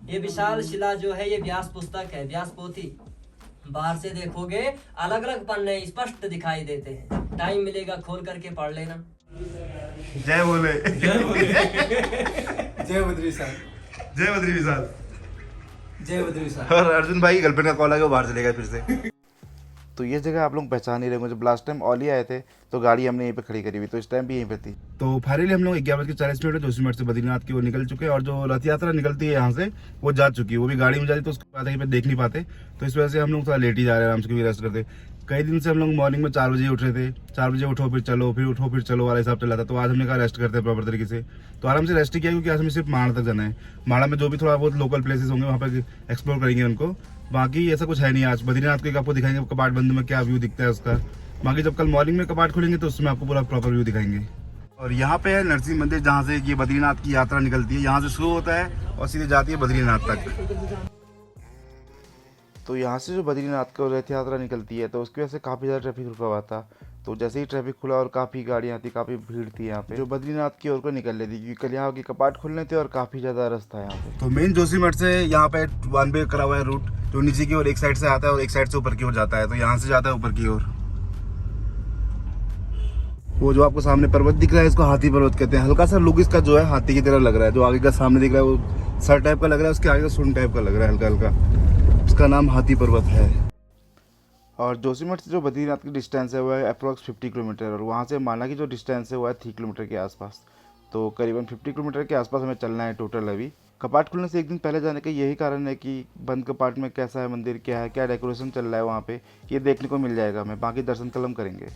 ये विशाल शिला जो है ये व्यास पुस्तक है, व्यास पोथी। बाहर से देखोगे अलग अलग पन्ने स्पष्ट दिखाई देते हैं। टाइम मिलेगा खोल करके पढ़ लेना। जय बोले। जय बोले। जय बद्री साहब, जय बद्री विशाल। जय बद्री साहब। और अर्जुन भाई गर्लफ्रेंड का कॉल आ गया, बाहर चले गए फिर से। तो ये जगह आप लोग पहचान ही रहे होंगे। जब लास्ट टाइम ओली आए थे तो गाड़ी हमने यहीं पे खड़ी करी हुई, तो इस टाइम भी यहीं पे थी। तो फाइनली हम लोग 11:40 जोशीमठ से बद्रीनाथ की ओर निकल चुके हैं। और जो रथ यात्रा निकलती है यहाँ से वो जा चुकी है। वो भी गाड़ी में जाती तो उसको पता है कि देख नहीं पाते, तो इस वजह से हम लोग थोड़ा लेट ही जा रहे हैं आराम से, क्योंकि रेस्ट करते। कई दिन से हम लोग मॉर्निंग में 4 बजे उठ रहे थे। 4 बजे उठो फिर चलो, फिर उठो फिर चलो वाला हिसाब चला था। तो आज हमने कहा रेस्ट करते हैं प्रॉपर तरीके से। तो आराम से रेस्ट ही किया, क्योंकि आज हमें सिर्फ माड़ा तक जाना है। माड़ा में जो भी थोड़ा बहुत लोकल प्लेसेस होंगे वहाँ पर एक्सप्लोर करेंगे उनको। बाकी ऐसा कुछ है नहीं। आज बद्रीनाथ को आपको दिखाएंगे कपाट बंद में क्या व्यू दिखता है उसका। बाकी जब कल मॉर्निंग में कपाट खोलेंगे तो उसमें आपको पूरा प्रॉपर व्यू दिखाएंगे। और यहाँ पे है नरसिंह मंदिर, जहाँ से ये बद्रीनाथ की यात्रा निकलती है। यहाँ से शुरू होता है और सीधे जाती है बद्रीनाथ तक। तो यहाँ से जो बद्रीनाथ की रथ यात्रा निकलती है तो उसकी वजह से काफ़ी ज़्यादा ट्रैफिक रुका हुआ था। तो जैसे ही ट्रैफिक खुला और काफ़ी गाड़ियाँ थी, काफ़ी भीड़ थी यहाँ पे, जो बद्रीनाथ की ओर को निकल रही थी, क्योंकि कल यहाँ के कपाट खुलने थे और काफ़ी ज़्यादा रास्ता है यहाँ पे। तो मेन जोशीमठ से यहाँ पे 1 वे करा हुआ है रूट, जो नीचे की ओर एक साइड से आता है और एक साइड से ऊपर की ओर जाता है। तो यहाँ से जाता है ऊपर की ओर। वो जो आपको सामने पर्वत दिख रहा है इसको हाथी पर्वत कहते हैं। हल्का सा लुक इसका जो है हाथी की तरह लग रहा है। जो आगे का सामने दिख रहा है वो सर टाइप का लग रहा है, उसके आगे का सूंड टाइप का लग रहा है हल्का हल्का। उसका नाम हाथी पर्वत है। और जोशीमठ से जो बद्रीनाथ की डिस्टेंस है वो है अप्रॉक्स 50 किलोमीटर, और वहाँ से माना की जो डिस्टेंस है वो है 3 किलोमीटर के आसपास। तो करीबन 50 किलोमीटर के आसपास हमें चलना है टोटल। अभी कपाट खुलने से एक दिन पहले जाने का यही कारण है कि बंद कपाट में कैसा है मंदिर, क्या है, क्या डेकोरेशन चल रहा है वहाँ पे, ये देखने को मिल जाएगा हमें। बाकी दर्शन कल हम करेंगे।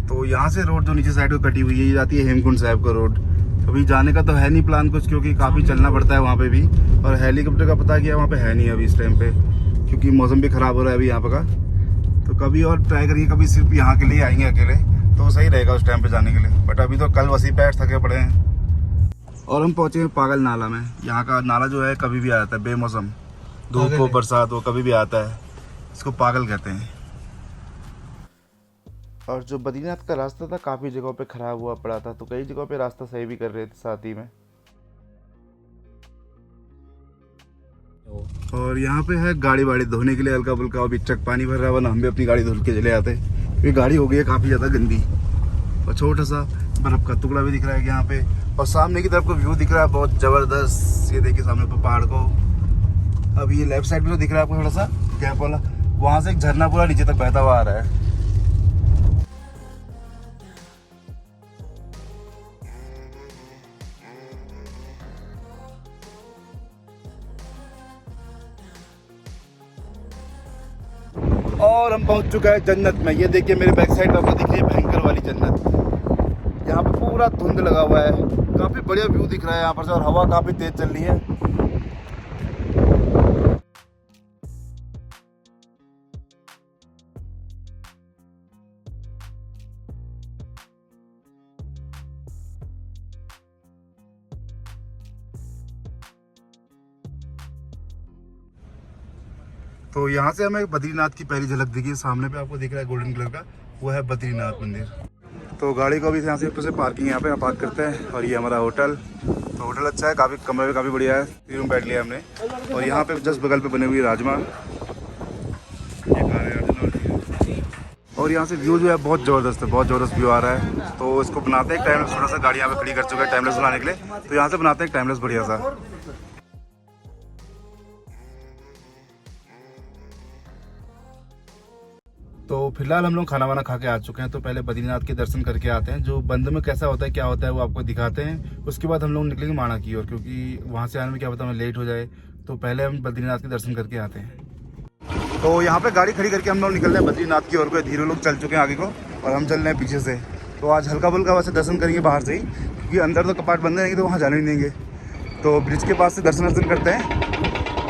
तो यहाँ से रोड जो नीचे साइड को कटी हुई है ये जाती है हेमकुंड साहिब का रोड। अभी जाने का तो है नहीं प्लान कुछ, क्योंकि काफ़ी चलना पड़ता है वहाँ पे भी। और हेलीकॉप्टर का पता किया वहाँ पे है नहीं अभी इस टाइम पे, क्योंकि मौसम भी ख़राब हो रहा है अभी यहाँ पे का। तो कभी और ट्राई करेंगे, कभी सिर्फ यहाँ के लिए आएंगे अकेले, तो सही रहेगा उस टाइम पे जाने के लिए। बट अभी तो कल वसी पैर थके पड़े हैं। और हम पहुँचे हैं पागल नाला में। यहाँ का नाला जो है कभी भी आ जाता है, बेमौसम धूप हो बरसात हो कभी भी आता है। इसको पागल कहते हैं। और जो बद्रीनाथ का रास्ता था काफ़ी जगहों पे ख़राब हुआ पड़ा था, तो कई जगहों पे रास्ता सही भी कर रहे थे साथ ही में। और यहाँ पे है गाड़ी वाड़ी धोने के लिए हल्का फुल्का। अभी चक पानी भर रहा है, वरना हम भी अपनी गाड़ी धुल के चले आते। ये गाड़ी हो गई है काफ़ी ज़्यादा गंदी। और छोटा सा बर्फ़ का टुकड़ा भी दिख रहा है यहाँ पे। और सामने की तरफ को व्यू दिख रहा है बहुत ज़बरदस्त। ये देखिए सामने पहाड़ को। अब ये लेफ्ट साइड में जो दिख रहा है आपको थोड़ा सा गैप वाला, वहाँ से एक झरना पूरा नीचे तक बहता हुआ आ रहा है। और हम पहुंच चुका है जन्नत में। ये देखिए मेरे बैक साइड आपको दिख रही है भयंकर वाली जन्नत। यहाँ पे पूरा धुंध लगा हुआ है, काफी बढ़िया व्यू दिख रहा है यहाँ पर से। और हवा काफी तेज चल रही है। तो यहाँ से हमें बद्रीनाथ की पहली झलक दिखी। सामने पे आपको दिख रहा है गोल्डन कलर का, वो है बद्रीनाथ मंदिर। तो गाड़ी को अभी यहाँ से ऊपर से पार्किंग यहाँ पे पार्क करते हैं। और ये हमारा होटल। तो होटल अच्छा है, काफ़ी कमरे भी काफ़ी बढ़िया है। 3 रूम बैठ लिया हमने। और यहाँ पे जस्ट बगल पे बने हुई राजमा, ये खा रहे हैं। और यहाँ से व्यू जो है बहुत ज़बरदस्त है, बहुत ज़बरदस्त व्यू आ रहा है। तो इसको बनाते हैं टाइमलेस। थोड़ा सा गाड़ी यहाँ पे खड़ी कर चुका है टाइमलेस बनाने के लिए, तो यहाँ से बनाते हैं टाइमलेस बढ़िया सा। तो फिलहाल हम लोग खाना वाना खा के आ चुके हैं। तो पहले बद्रीनाथ के दर्शन करके आते हैं, जो बंद में कैसा होता है क्या होता है वो आपको दिखाते हैं। उसके बाद हम लोग निकलेंगे माणा की ओर, क्योंकि वहाँ से आने में क्या पता हमें लेट हो जाए। तो पहले हम बद्रीनाथ के दर्शन करके आते हैं। तो यहाँ पे गाड़ी खड़ी करके हम लोग निकल रहे हैं बद्रीनाथ की ओर को। धीरे लोग चल चुके हैं आगे को और हम चल रहे हैं पीछे से। तो आज हल्का फुल्का वैसे दर्शन करेंगे बाहर से ही, क्योंकि अंदर तो कपाट बंद रहेंगे तो वहाँ जाने नहीं देंगे। तो ब्रिज के पास से दर्शन वर्शन करते हैं,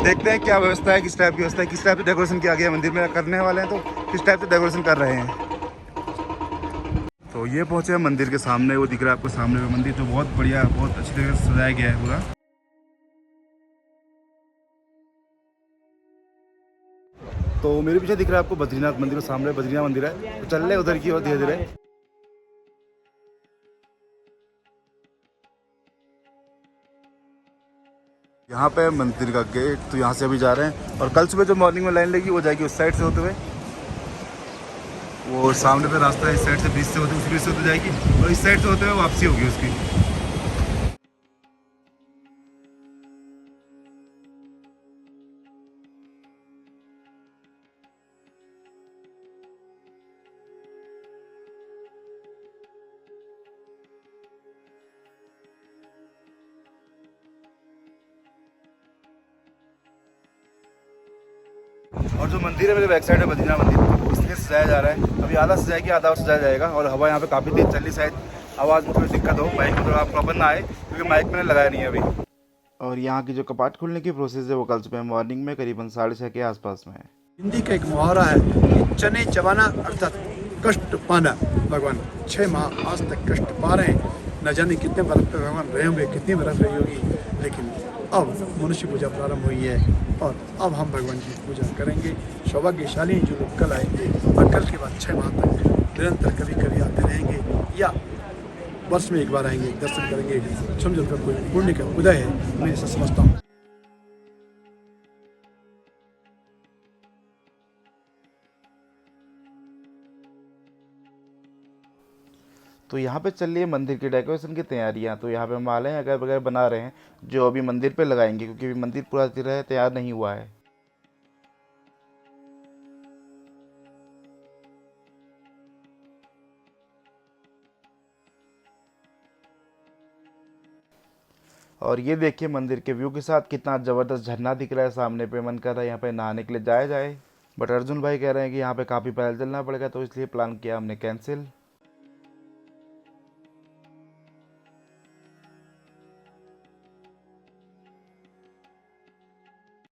देखते हैं क्या व्यवस्था है, किस टाइप की व्यवस्था है, किस टाइप से डेकोरेशन किया गया है मंदिर में। करने वाले हैं तो किस टाइप से डेकोरेशन कर रहे हैं। तो ये पहुंचे हैं मंदिर के सामने, वो दिख रहा है आपको सामने में मंदिर, जो बहुत बढ़िया, बहुत अच्छी तरह से सजाया गया है पूरा। तो मेरे पीछे दिख रहा है आपको बद्रीनाथ मंदिर, सामने बद्रीनाथ मंदिर है, तो चल रहे हैं उधर की ओर धीरे धीरे। यहाँ पे मंदिर का गेट, तो यहाँ से अभी जा रहे हैं, और कल सुबह जो मॉर्निंग में लाइन लगी वो जाएगी उस साइड से होते हुए, वो सामने पे रास्ता है, इस साइड से ब्रिज से होते, उस ब्रिज से होते जाएगी, और इस साइड से होते हुए वापसी होगी उसकी। और जो मंदिर है मेरे बैक साइड है बद्रीनाथ मंदिर, इसलिए सजाया जा रहा है, अभी आधा सजाएगी आधा और सजाया जाएगा। और हवा यहाँ पे काफ़ी तेज चल रही, शायद आवाज़ में थोड़ी दिक्कत हो, माइक में थोड़ा प्रॉपर ना आए, क्योंकि माइक मैंने लगाया नहीं है अभी। और यहाँ की जो कपाट खुलने की प्रोसेस है वो कल सुबह मॉर्निंग में करीबन 6:30 के आसपास में है। हिंदी का एक मुहावरा है कि चने चबाना अर्थात कष्ट पाना। भगवान 6 माह आज तक कष्ट पा रहे हैं, न जाने कितने बरस पे भगवान रहे होंगे, कितनी बरस रही होगी, लेकिन अब मनुष्य पूजा प्रारंभ हुई है और अब हम भगवान की पूजा करेंगे। सौभाग्यशाली जो लोग कल आएंगे और कल के बाद 6 माह तक निरंतर कभी कभी आते रहेंगे या वर्ष में एक बार आएंगे, दर्शन करेंगे, समझो का कोई पुण्य का उदय है, मैं ऐसा समझता हूँ। तो यहाँ पे चल रही है मंदिर की डेकोरेशन की तैयारियाँ। तो यहाँ पे मालाएं अगर वगैरह बना रहे हैं जो अभी मंदिर पे लगाएंगे, क्योंकि अभी मंदिर पूरा तरह तैयार नहीं हुआ है। और ये देखिए मंदिर के व्यू के साथ कितना ज़बरदस्त झरना दिख रहा है सामने पे, मन कर रहा है यहाँ पे नहाने के लिए जाया जाए, बट अर्जुन भाई कह रहे हैं कि यहाँ पे काफ़ी पैदल चलना पड़ेगा, तो इसलिए प्लान किया हमने कैंसिल।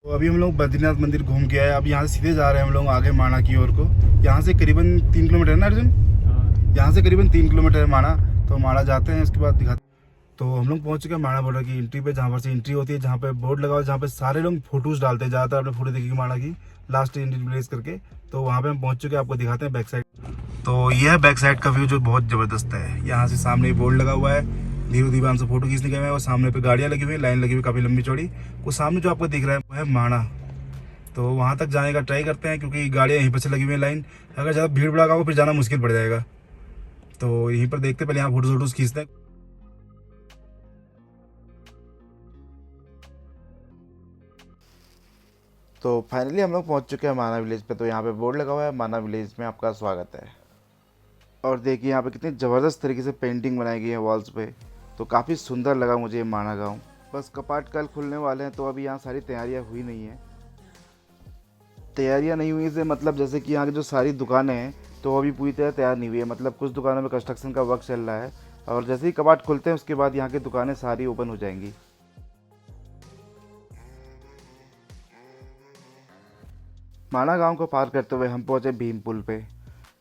तो अभी हम लोग बद्रीनाथ मंदिर घूम के आए, अब यहाँ से सीधे जा रहे हैं हम लोग आगे माणा की ओर को। यहाँ से करीबन 3 किलोमीटर है ना अर्जुन? यहाँ से करीबन 3 किलोमीटर है माणा, तो माणा जाते हैं, उसके बाद दिखाते। तो हम लोग पहुंच चुके हैं माणा बॉर्डर की एंट्री पे, जहाँ पर से एंट्री होती है, जहाँ पे बोर्ड लगा हुआ है, जहाँ पे सारे लोग फोटोज डालते हैं, ज़्यादातर आपने फोटो देखी माणा की लास्ट एंट्री प्लेस करके। तो वहाँ पे हम पहुंच चुके हैं, आपको दिखाते हैं बैक साइड। तो यह है बैक साइड का व्यू जो बहुत ज़बरदस्त है। यहाँ से सामने बोर्ड लगा हुआ है, धीरे धीरे हमसे फोटो खींचने गए हैं, और सामने पे गाड़ियाँ लगी हुई है, लाइन लगी हुई काफ़ी लंबी चौड़ी। वो सामने जो आपको दिख रहा है वो है माणा, तो वहाँ तक जाने का ट्राई करते हैं, क्योंकि गाड़ियाँ यहीं पर से लगी हुई है लाइन, अगर ज़्यादा भीड़ भड़ाका हो फिर जाना मुश्किल पड़ जाएगा। तो यहीं पर देखते पहले यहाँ फोटो वोटोज खींचते हैं। तो फाइनली हम लोग पहुँच चुके हैं माना विलेज पे। तो यहाँ पे बोर्ड लगा हुआ है, माना विलेज में आपका स्वागत है। और देखिए यहाँ पे कितनी ज़बरदस्त तरीके से पेंटिंग बनाई गई है वॉल्स पे, तो काफ़ी सुंदर लगा मुझे ये माना गाँव। बस कपाट कल खुलने वाले हैं, तो अभी यहाँ सारी तैयारियाँ हुई नहीं है। तैयारियाँ नहीं हुई से मतलब जैसे कि यहाँ की जो सारी दुकानें हैं तो अभी पूरी तरह तैयार नहीं हुई है, मतलब कुछ दुकानों में कंस्ट्रक्शन का वर्क चल रहा है, और जैसे ही कपाट खुलते हैं उसके बाद यहाँ की दुकानें सारी ओपन हो जाएंगी। माना गांव को पार करते हुए हम पहुंचे भीम पुल पे।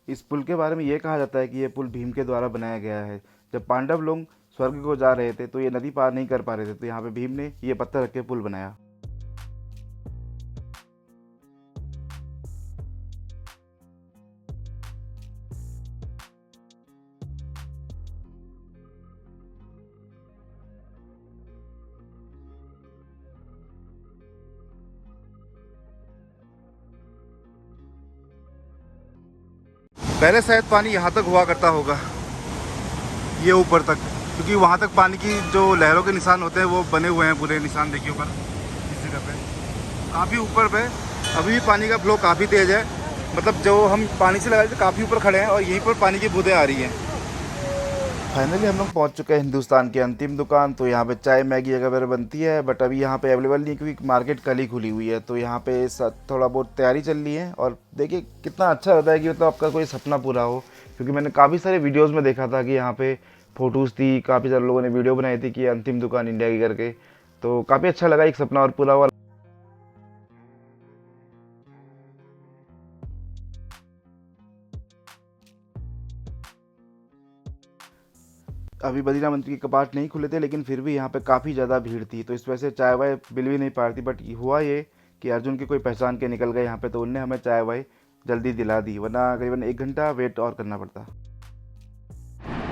इस पुल के बारे में ये कहा जाता है कि ये पुल भीम के द्वारा बनाया गया है। जब पांडव लोग स्वर्ग को जा रहे थे तो ये नदी पार नहीं कर पा रहे थे, तो यहाँ पे भीम ने ये पत्थर रख के पुल बनाया। पहले शायद पानी यहाँ तक हुआ करता होगा, ये ऊपर तक, क्योंकि वहाँ तक पानी की जो लहरों के निशान होते हैं वो बने हुए हैं, पूरे निशान देखिए ऊपर इस जगह पे, काफ़ी ऊपर पे। अभी भी पानी का फ्लो काफ़ी तेज़ है, मतलब जो हम पानी से लगाए थे काफ़ी ऊपर खड़े हैं और यहीं पर पानी की बूंदें आ रही हैं। फाइनली हम लोग पहुंच चुके हैं हिंदुस्तान की अंतिम दुकान। तो यहाँ पे चाय मैगी वगैरह बनती है, बट अभी यहाँ पे अवेलेबल नहीं है क्योंकि मार्केट कल ही खुली हुई है। तो यहाँ पे थोड़ा बहुत तैयारी चल रही है, और देखिए कितना अच्छा होता है कि मतलब आपका कोई सपना पूरा हो, क्योंकि मैंने काफ़ी सारे वीडियोज़ में देखा था कि यहाँ पे फ़ोटोज़ थी, काफ़ी सारे लोगों ने वीडियो बनाई थी कि अंतिम दुकान इंडिया की करके, तो काफ़ी अच्छा लगा, एक सपना और पूरा हुआ। अभी बद्रीनाथ मंदिर के कपाट नहीं खुले थे, लेकिन फिर भी यहाँ पे काफ़ी ज़्यादा भीड़ थी, तो इस वजह से चाय वाय मिल भी नहीं पा रही थी। बट हुआ ये कि अर्जुन के कोई पहचान के निकल गए यहाँ पे, तो उनने हमें चाय वाय जल्दी दिला दी, वरना करीबन 1 घंटा वेट और करना पड़ता।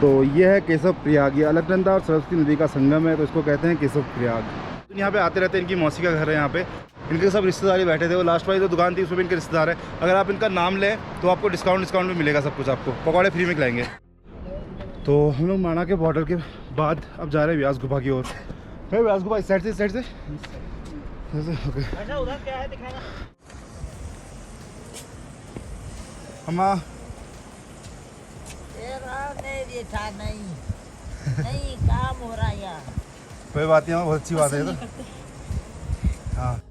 तो ये है केशव प्रयाग, ये अलकनंदा और सरस्वती नदी का संगम है, तो इसको कहते हैं केशव प्रयाग। यहाँ पे आते रहते हैं, इनकी मौसी का घर है यहाँ पे, इनके सब रिश्तेदारी बैठे थे। वो लास्ट वाली जो दुकान थी उसमें भी इनके रिश्तेदार है। अगर आप इनका नाम लें तो आपको डिस्काउंट भी मिलेगा, सब कुछ आपको पकौड़े फ्री में खिलाएंगे। तो हम लोग माना के बॉर्डर के बाद अब जा रहे हैं व्यास गुफा की ओर। व्यास गुफा इस साइड से ओके। अच्छा उधर क्या है दिखाना? हम नहीं काम हो रहा है यार। कोई बात नहीं, बहुत अच्छी बात है ये तो। हाँ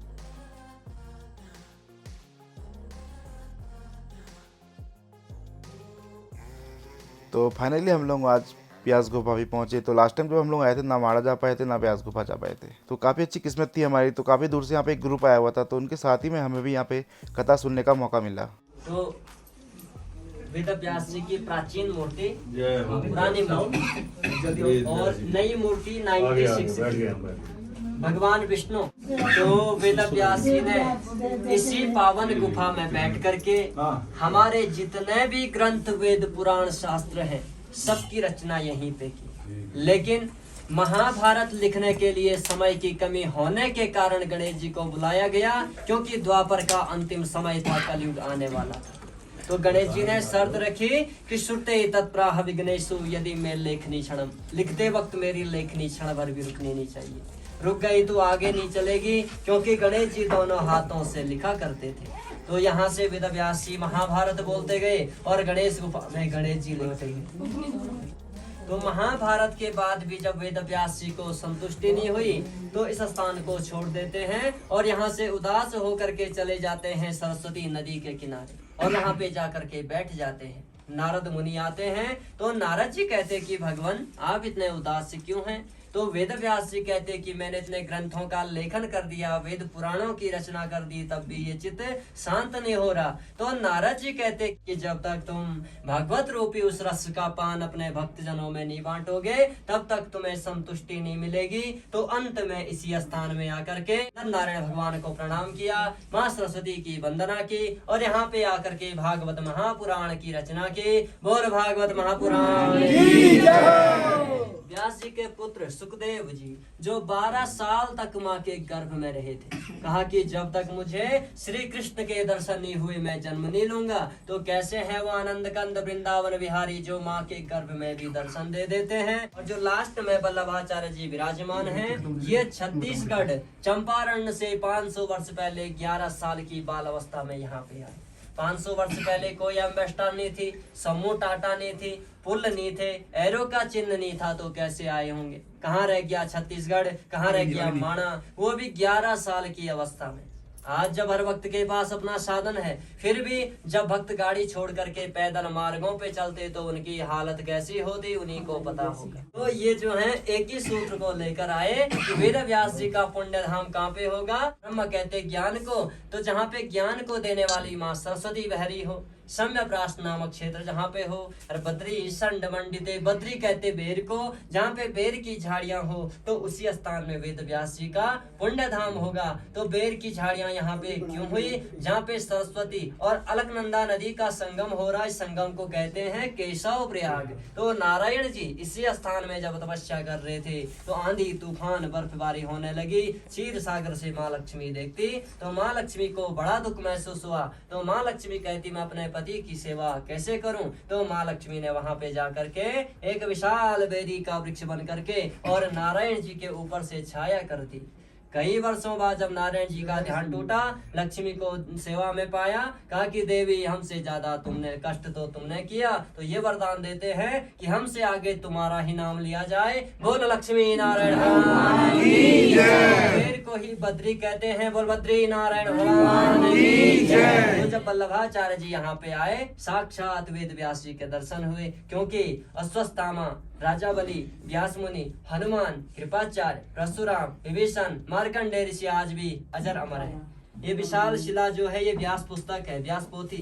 तो फाइनली हम लोग आज व्यास गुफा भी पहुंचे। तो लास्ट टाइम जब हम लोग आए थे ना माड़ा जा पाए थे ना व्यास गुफा जा पाए थे, तो काफ़ी अच्छी किस्मत थी हमारी। तो काफ़ी दूर से यहाँ पे एक ग्रुप आया हुआ था, तो उनके साथ ही में हमें भी यहाँ पे कथा सुनने का मौका मिला। तो वेद व्यास जी की प्राचीन मूर्ति, पुरानी मूर्ति और नई मूर्ति 96 भगवान विष्णु। तो वेद व्यास जी ने इसी पावन गुफा में बैठ करके हमारे जितने भी ग्रंथ वेद पुराण शास्त्र हैं सबकी रचना यहीं पे की। लेकिन महाभारत लिखने के लिए समय की कमी होने के कारण गणेश जी को बुलाया गया, क्योंकि द्वापर का अंतिम समय था, कलयुग आने वाला था। तो गणेश जी ने शर्त रखी कि श्रुते तत्प्राह विघ्नेषु यदि मैं लेखनी क्षणम, लिखते वक्त मेरी लेखनी क्षण भर भी रुकनी नहीं चाहिए। रुक गई तो आगे नहीं चलेगी, क्योंकि गणेश जी दोनों हाथों से लिखा करते थे। तो यहाँ से वेद व्यास जी महाभारत बोलते गए और गणेश गुफा में गणेश जी लिखते गए। तो महाभारत के बाद भी जब वेद व्यास जी को संतुष्टि नहीं हुई तो इस स्थान को छोड़ देते हैं और यहाँ से उदास होकर के चले जाते हैं सरस्वती नदी के किनारे और यहाँ पे जाकर के बैठ जाते हैं। नारद मुनि आते हैं तो नारद जी कहते कि भगवान आप इतने उदास क्यों हैं? तो वेद व्यास जी कहते कि मैंने इतने ग्रंथों का लेखन कर दिया, वेद पुराणों की रचना कर दी, तब भी ये चित्त शांत नहीं हो रहा। तो नारद जी कहते कि जब तक तुम भगवत रूपी उस रस का पान अपने भक्त जनों में नहीं बांटोगे तब तक तुम्हें संतुष्टि नहीं मिलेगी। तो अंत में इसी स्थान में आकर के नारायण भगवान को प्रणाम किया, माँ सरस्वती की वंदना की और यहाँ पे आकर के भागवत महापुराण की रचना की। बोल भागवत महापुराण। व्यास जी के पुत्र सुखदेव जी जो 12 साल तक माँ के गर्भ में रहे थे, कहा कि जब तक मुझे श्री कृष्ण के दर्शन नहीं हुए मैं जन्म नहीं लूंगा। तो कैसे है वो आनंद कंद वृंदावन विहारी जो माँ के गर्भ में भी दर्शन दे देते हैं। और जो लास्ट में वल्लभाचार्य जी विराजमान हैं, ये छत्तीसगढ़ चंपारण से 500 वर्ष पहले 11 साल की बाल अवस्था में यहाँ पे आए। 500 वर्ष पहले कोई एम्बेस्टर नहीं थी, समूह टाटा नहीं थी, पुल नहीं थे, एरो का चिन्ह नहीं था, तो कैसे आए होंगे? कहाँ रह गया छत्तीसगढ़, कहाँ रह गया माणा, वो भी 11 साल की अवस्था में। आज जब हर वक्त के पास अपना साधन है, फिर भी जब भक्त गाड़ी छोड़ करके पैदल मार्गों पे चलते तो उनकी हालत कैसी होती उन्हीं को पता होगा। तो ये जो है एक ही सूत्र को लेकर आए कि वेद व्यास जी का पुण्य धाम कहाँ पे होगा? ब्रह्म कहते ज्ञान को, तो जहाँ पे ज्ञान को देने वाली माँ सरस्वती बहरी हो, सम्यप्रास नामक क्षेत्र जहाँ पे हो, और बद्री संड मंडिते, बद्री कहते बेर को, जहाँ पे बेर की झाड़ियां हो तो उसी स्थान में वेद व्यास जी का पुण्य धाम होगा। तो बेर की झाड़ियां यहाँ पे क्यों हुई? जहाँ पे सरस्वती और अलकनंदा नदी का संगम हो रहा है, संगम को कहते हैं केशव प्रयाग। तो नारायण जी इसी स्थान में जब तपस्या कर रहे थे तो आंधी तूफान बर्फबारी होने लगी। क्षीर सागर से माँ लक्ष्मी देखती तो माँ लक्ष्मी को बड़ा दुख महसूस हुआ। तो माँ लक्ष्मी कहती मैं अपने पति की सेवा कैसे करूं? तो माँ लक्ष्मी ने वहां पे जाकर के एक विशाल बेरी का वृक्ष बन करके और नारायण जी के ऊपर से छाया कर दी। कई वर्षों बाद जब नारायण जी का ध्यान टूटा, लक्ष्मी को सेवा में पाया, कहा कि देवी हमसे ज्यादा तुमने कष्ट तो तुमने किया, तो ये वरदान देते हैं कि हमसे आगे तुम्हारा ही नाम लिया जाए। बोल लक्ष्मी नारायण भगवान की जय। बेर को ही बद्री कहते हैं, बोल बद्री नारायण भगवान की जय। तो जब वल्लभाचार्य जी यहाँ पे आए, साक्षात वेद व्यास जी के दर्शन हुए, क्योंकि अश्वत्थामा, राजा बलि, व्यास मुनि, हनुमान, कृपाचार्य, परशुराम, विभीषण, मार्कंडेय ऋषि आज भी अजर अमर है। ये विशाल शिला जो है ये व्यास पुस्तक है, व्यास पोथी।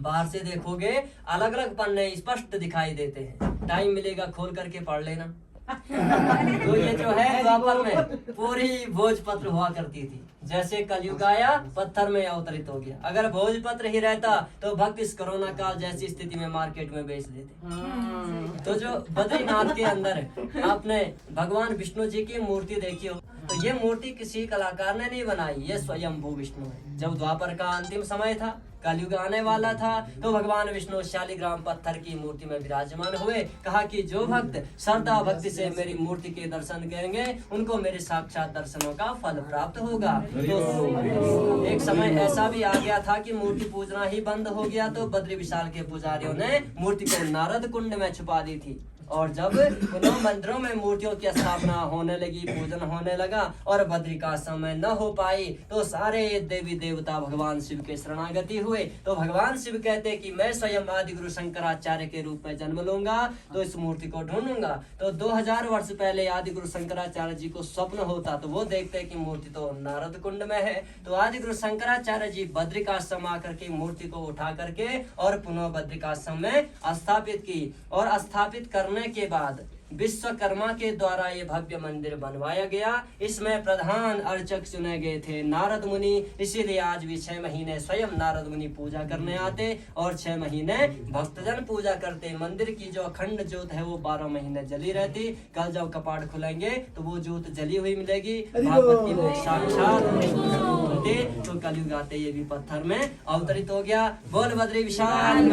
बाहर से देखोगे अलग अलग पन्ने स्पष्ट दिखाई देते हैं। टाइम मिलेगा खोल करके पढ़ लेना। तो ये जो है द्वापर में पूरी भोजपत्र हुआ करती थी। जैसे कलयुग आया पत्थर में अवतरित हो गया। अगर भोजपत्र ही रहता तो भक्त इस कोरोना काल जैसी स्थिति में मार्केट में बेच देते। तो जो बद्रीनाथ के अंदर आपने भगवान विष्णु जी की मूर्ति देखी हो, तो ये मूर्ति किसी कलाकार ने नहीं बनाई, ये स्वयं भू विष्णु है। जब द्वापर का अंतिम समय था, कलयुग आने वाला था, तो भगवान विष्णु शालिग्राम पत्थर की मूर्ति में विराजमान हुए। कहा कि जो भक्त श्रद्धा भक्ति से मेरी मूर्ति के दर्शन करेंगे उनको मेरे साक्षात दर्शनों का फल प्राप्त होगा। तो एक समय ऐसा भी आ गया था कि मूर्ति पूजना ही बंद हो गया, तो बद्री विशाल के पुजारियों ने मूर्ति को नारद कुंड में छुपा दी थी। और जब पुनः मंदिरों में मूर्तियों की स्थापना होने लगी, पूजन होने लगा और बद्री का समय न हो पाई, तो सारे देवी देवता भगवान शिव के शरणागति हुए। तो भगवान शिव कहते कि मैं स्वयं आदि गुरु शंकराचार्य के रूप में जन्म लूंगा, तो इस मूर्ति को ढूंढूंगा। तो 2000 वर्ष पहले आदि गुरु शंकराचार्य जी को स्वप्न होता, तो वो देखते कि मूर्ति तो नारद कुंड में है। तो आदि गुरु शंकराचार्य जी बद्रिकाश्रम आकर के मूर्ति को उठा करके और पुनः बद्रिकाश्रम में स्थापित की। और स्थापित करने के बाद विश्वकर्मा के द्वारा ये भव्य मंदिर बनवाया गया। इसमें प्रधान अर्चक चुने गए थे नारद मुनि। इसीलिए आज भी 6 महीने स्वयं नारद मुनि पूजा करने आते और 6 महीने भक्तजन पूजा करते। मंदिर की जो अखंड ज्योत है वो 12 महीने जली रहती। कल जब कपाट खुलेंगे तो वो ज्योत जली हुई मिलेगी। भागवत की वो साक्षात होते, तो कलयुग आते ये भी पत्थर में अवतरित हो गया। बोल बद्री विशाल।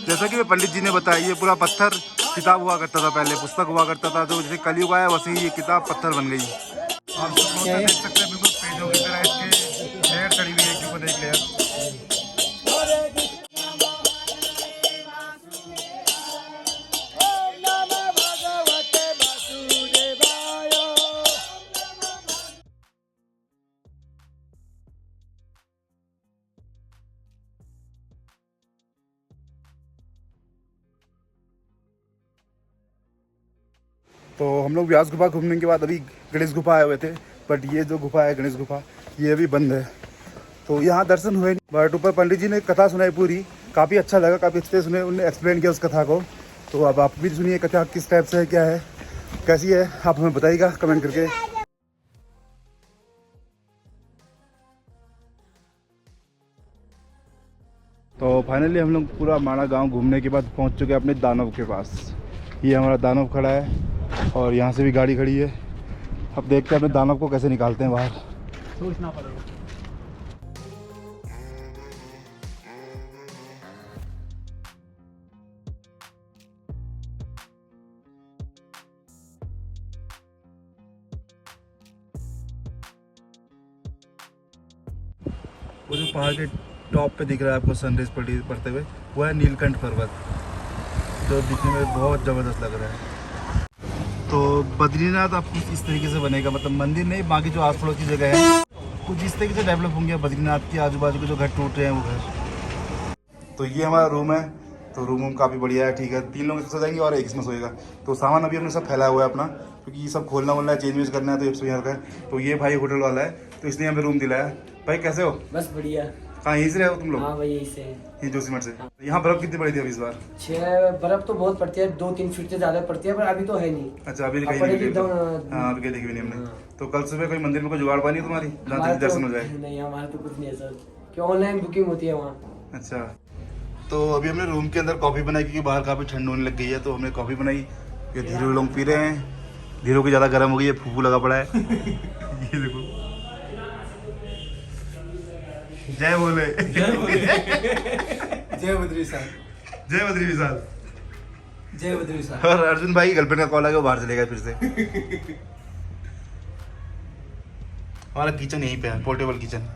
जैसा कि पंडित जी ने बताया, ये पूरा पत्थर किताब हुआ करता था, पहले पुस्तक हुआ करता था। तो जैसे कलयुग आया वैसे ही ये किताब पत्थर बन गई। आप देख सकते हैं बिल्कुल पेजों की तरह इसके लेयर चढ़ी हुई है, एक के ऊपर एक लेयर। तो हम लोग व्यास गुफा घूमने के बाद अभी गणेश गुफा आए हुए थे, बट ये जो गुफा है गणेश गुफा ये अभी बंद है। तो यहाँ दर्शन हुए नहीं, बट ऊपर पंडित जी ने कथा सुनाई पूरी, काफ़ी अच्छा लगा, काफ़ी अच्छे से सुने, उन्होंने एक्सप्लेन किया उस कथा को। तो अब आप भी सुनिए कथा किस टाइप से है, क्या है, कैसी है, आप हमें बताइएगा कमेंट करके। तो फाइनली हम लोग पूरा माणा गांव घूमने के बाद पहुंच चुके हैं अपने दानव के पास। ये हमारा दानव खड़ा है और यहाँ से भी गाड़ी खड़ी है। अब देखते हैं अपने दानव को कैसे निकालते हैं बाहर। सोचना पड़ेगा। वो जो पहाड़ के टॉप पे दिख रहा है आपको सनराइज पड़ते हुए, वो है नीलकंठ पर्वत, जो दिखने में बहुत ज़बरदस्त लग रहा है। तो बद्रीनाथ आपको इस तरीके से बनेगा, मतलब मंदिर नहीं, बाकी जो आस पड़ोस की जगह है कुछ इस तरीके से डेवलप होंगे। बद्रीनाथ के आजू बाजू के जो घर टूट रहे हैं वो घर। तो ये हमारा रूम है, तो रूम काफ़ी बढ़िया है, ठीक है। 3 लोग इसमें सो जाएंगे और एक इसमें सोएगा। तो सामान अभी हमने सब फैलाया हुआ है अपना, क्योंकि ये सब खोलना वोलना है, चेंज वेंज करना है, तो ये सब यहाँ का है। तो ये भाई होटल वाला है, तो इसने हमें रूम दिलाया। भाई कैसे हो? बस बढ़िया। कहाँ यहीं से रहे हो तुम लोग? हाँ भाई यही से। ये जोशीमठ से। यहाँ बर्फ कितनी पड़ी थी अभी इस बार? 6 बर्फ तो बहुत पड़ती है, 2-3 फीट से ज्यादा पड़ती है, पर अभी तो है नहीं। अच्छा, अभी कहीं पड़ेगी नहीं तो हाँ, अभी कहीं देखी भी नहीं हमने। तो कल सुबह कोई मंदिर में कोई जुगाड़ पानी है तुम्हारी, जहाँ तक दर्शन हो जाए? नहीं, हमारा तो कुछ नहीं है सर, कि ऑनलाइन बुकिंग होती है वहाँ। अच्छा, तो अभी हमने रूम के अंदर कॉफ़ी बनाई, क्योंकि बाहर काफ़ी ठंड होने लग गई है। तो हमने कॉफ़ी बनाई, ये धीरे लोग पी रहे हैं। धीरे की ज़्यादा गर्म हो गई है, फूफू लगा पड़ा है। ये देखो, जय बोले। जय बद्री साहब। जय बद्री विशाल। जय बद्री साहब। और अर्जुन भाई की गर्लफ्रेंड का कॉल आ गया, वो बाहर चले गए फिर से। हमारा किचन यहीं पे है, पोर्टेबल किचन।